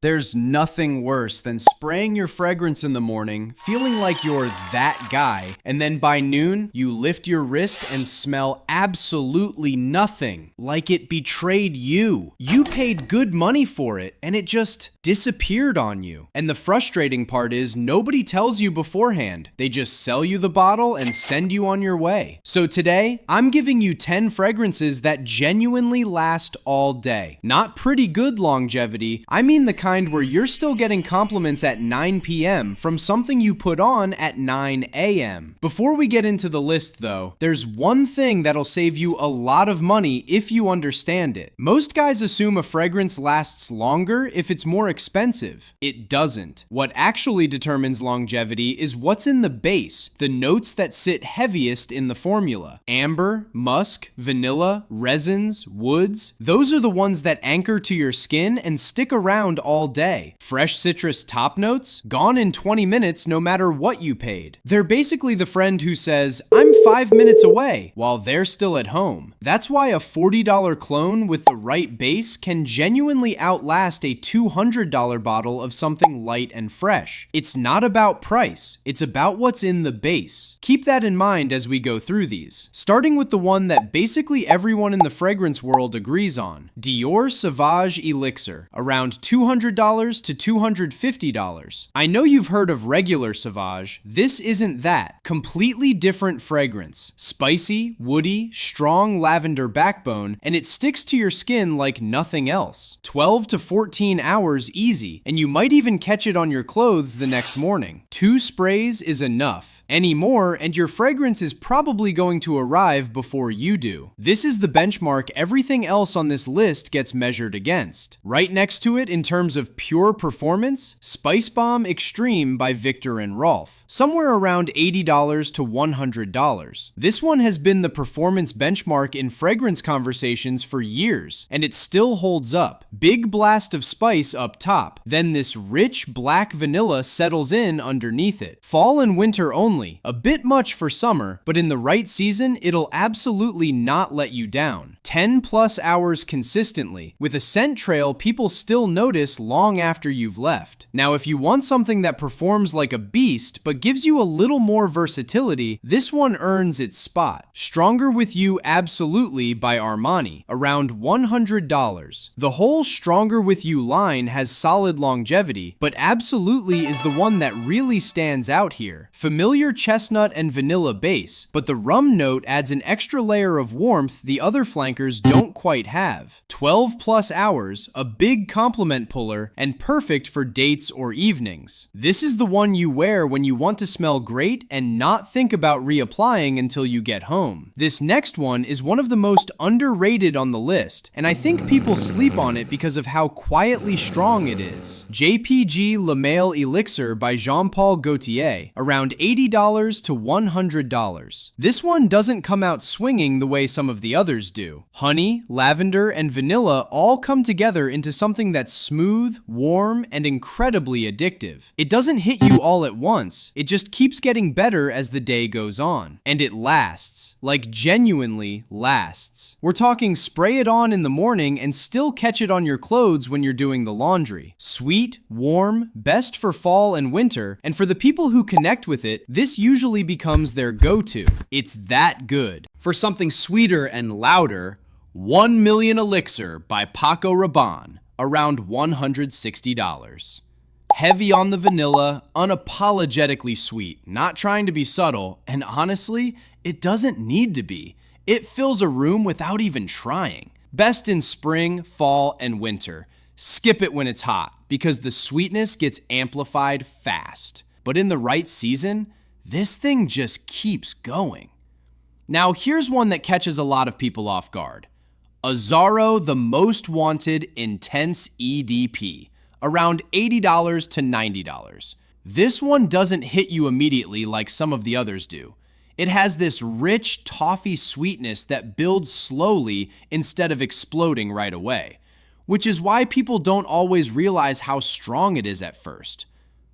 There's nothing worse than spraying your fragrance in the morning, feeling like you're that guy, and then by noon, you lift your wrist and smell absolutely nothing, like it betrayed you. You paid good money for it, and it just disappeared on you. And the frustrating part is nobody tells you beforehand. They just sell you the bottle and send you on your way. So today, I'm giving you 10 fragrances that genuinely last all day. Not pretty good longevity, I mean the kind where you're still getting compliments at 9 p.m. from something you put on at 9 a.m. Before we get into the list though, there's one thing that'll save you a lot of money if you understand it. Most guys assume a fragrance lasts longer if it's more expensive. It doesn't. What actually determines longevity is what's in the base, the notes that sit heaviest in the formula. Amber, musk, vanilla, resins, woods, those are the ones that anchor to your skin and stick around all day. Fresh citrus top notes, gone in 20 minutes no matter what you paid. They're basically the friend who says, "I'm 5 minutes away," while they're still at home. That's why a $40 clone with the right base can genuinely outlast a $200 bottle of something light and fresh. It's not about price, it's about what's in the base. Keep that in mind as we go through these. Starting with the one that basically everyone in the fragrance world agrees on, Dior Sauvage Elixir, around $200 to $250. I know you've heard of regular Sauvage. This isn't that. Completely different fragrance. Spicy, woody, strong lavender backbone, and it sticks to your skin like nothing else. 12 to 14 hours easy, and you might even catch it on your clothes the next morning. 2 sprays is enough. Any more, and your fragrance is probably going to arrive before you do. This is the benchmark everything else on this list gets measured against. Right next to it in terms of pure performance, Spice Bomb Extreme by Viktor and Rolf, somewhere around $80 to $100. This one has been the performance benchmark in fragrance conversations for years, and it still holds up. Big blast of spice up top, then this rich black vanilla settles in underneath it. Fall and winter only, a bit much for summer, but in the right season, it'll absolutely not let you down. 10 plus hours consistently, with a scent trail people still notice long after you've left. Now, if you want something that performs like a beast, but gives you a little more versatility, this one earns its spot. Stronger With You Absolutely by Armani, around $100. The whole Stronger With You line has solid longevity, but Absolutely is the one that really stands out here. Familiar chestnut and vanilla base, but the rum note adds an extra layer of warmth the other flankers don't quite have. 12 plus hours, a big compliment puller, and perfect for dates or evenings. This is the one you wear when you want to smell great and not think about reapplying until you get home. This next one is one of the most underrated on the list, and I think people sleep on it because of how quietly strong it is. JPG Le Male Elixir by Jean-Paul Gaultier, around $80 to $100. This one doesn't come out swinging the way some of the others do. Honey, lavender, and vanilla all come together into something that's smooth, warm, and incredibly addictive. It doesn't hit you all at once, it just keeps getting better as the day goes on. And it lasts. Like genuinely lasts. We're talking spray it on in the morning and still catch it on your clothes when you're doing the laundry. Sweet, warm, best for fall and winter, and for the people who connect with it, this usually becomes their go-to. It's that good. For something sweeter and louder, 1 Million Elixir by Paco Rabanne, around $160. Heavy on the vanilla, unapologetically sweet, not trying to be subtle, and honestly, it doesn't need to be. It fills a room without even trying. Best in spring, fall, and winter. Skip it when it's hot, because the sweetness gets amplified fast. But in the right season, this thing just keeps going. Now here's one that catches a lot of people off guard. Azzaro The Most Wanted Intense EDP, around $80 to $90. This one doesn't hit you immediately like some of the others do. It has this rich toffee sweetness that builds slowly instead of exploding right away, which is why people don't always realize how strong it is at first.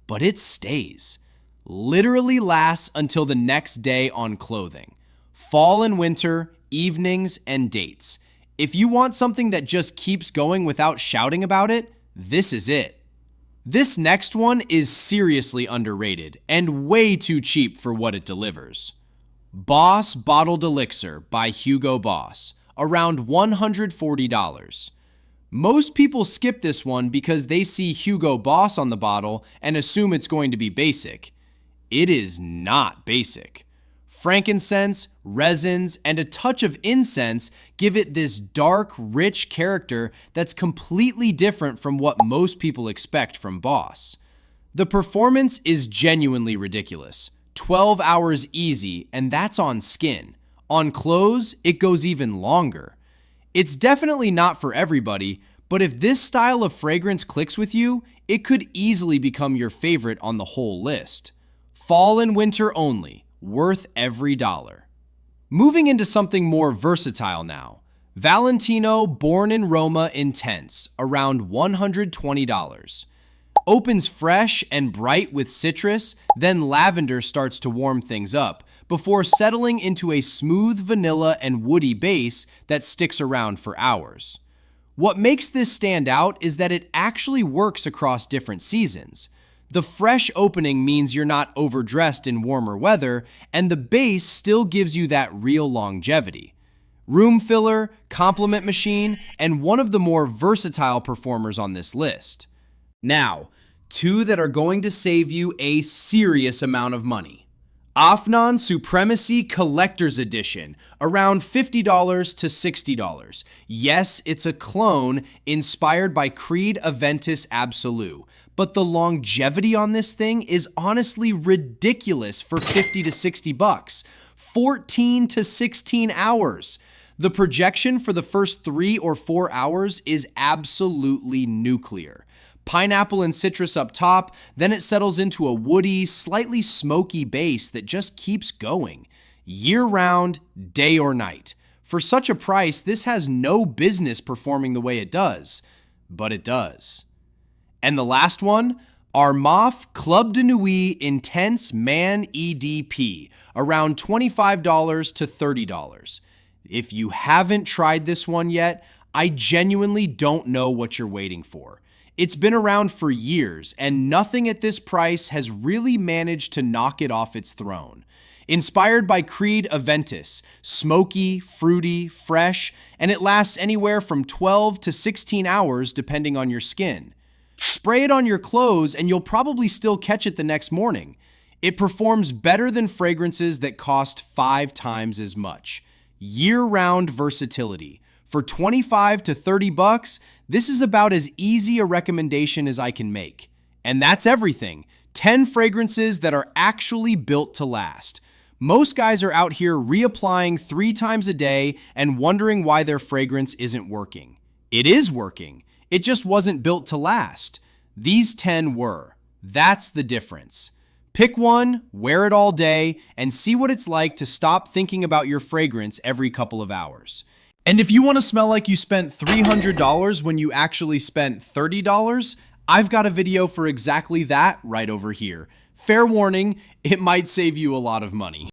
But it stays. Literally lasts until the next day on clothing. Fall and winter, evenings, and dates. If you want something that just keeps going without shouting about it, this is it. This next one is seriously underrated and way too cheap for what it delivers. Boss Bottled Elixir by Hugo Boss, around $140. Most people skip this one because they see Hugo Boss on the bottle and assume it's going to be basic. It is not basic. Frankincense, resins, and a touch of incense give it this dark, rich character that's completely different from what most people expect from Boss. The performance is genuinely ridiculous. 12 hours easy, and that's on skin. On clothes, it goes even longer. It's definitely not for everybody, but if this style of fragrance clicks with you, it could easily become your favorite on the whole list. Fall and winter only, worth every dollar. Moving into something more versatile now. Valentino Born in Roma Intense, around $120. Opens fresh and bright with citrus, then lavender starts to warm things up, before settling into a smooth vanilla and woody base that sticks around for hours. What makes this stand out is that it actually works across different seasons. The fresh opening means you're not overdressed in warmer weather, and the base still gives you that real longevity. Room filler, compliment machine, and one of the more versatile performers on this list. Now, two that are going to save you a serious amount of money. Afnan Supremacy Collector's Edition, around $50 to $60. Yes, it's a clone inspired by Creed Aventus Absolute, but the longevity on this thing is honestly ridiculous for 50 to 60 bucks. 14 to 16 hours. The projection for the first 3 or 4 hours is absolutely nuclear. Pineapple and citrus up top, then it settles into a woody, slightly smoky base that just keeps going. Year-round, day or night. For such a price, this has no business performing the way it does. But it does. And the last one, Armaf Club de Nuit Intense Man EDP, around $25 to $30. If you haven't tried this one yet, I genuinely don't know what you're waiting for. It's been around for years, and nothing at this price has really managed to knock it off its throne. Inspired by Creed Aventus, smoky, fruity, fresh, and it lasts anywhere from 12 to 16 hours depending on your skin. Spray it on your clothes and you'll probably still catch it the next morning. It performs better than fragrances that cost 5 times as much. Year-round versatility. For 25 to 30 bucks, this is about as easy a recommendation as I can make. And that's everything. 10 fragrances that are actually built to last. Most guys are out here reapplying 3 times a day and wondering why their fragrance isn't working. It is working. It just wasn't built to last. These 10 were. That's the difference. Pick one, wear it all day, and see what it's like to stop thinking about your fragrance every couple of hours. And if you want to smell like you spent $300 when you actually spent $30, I've got a video for exactly that right over here. Fair warning, it might save you a lot of money.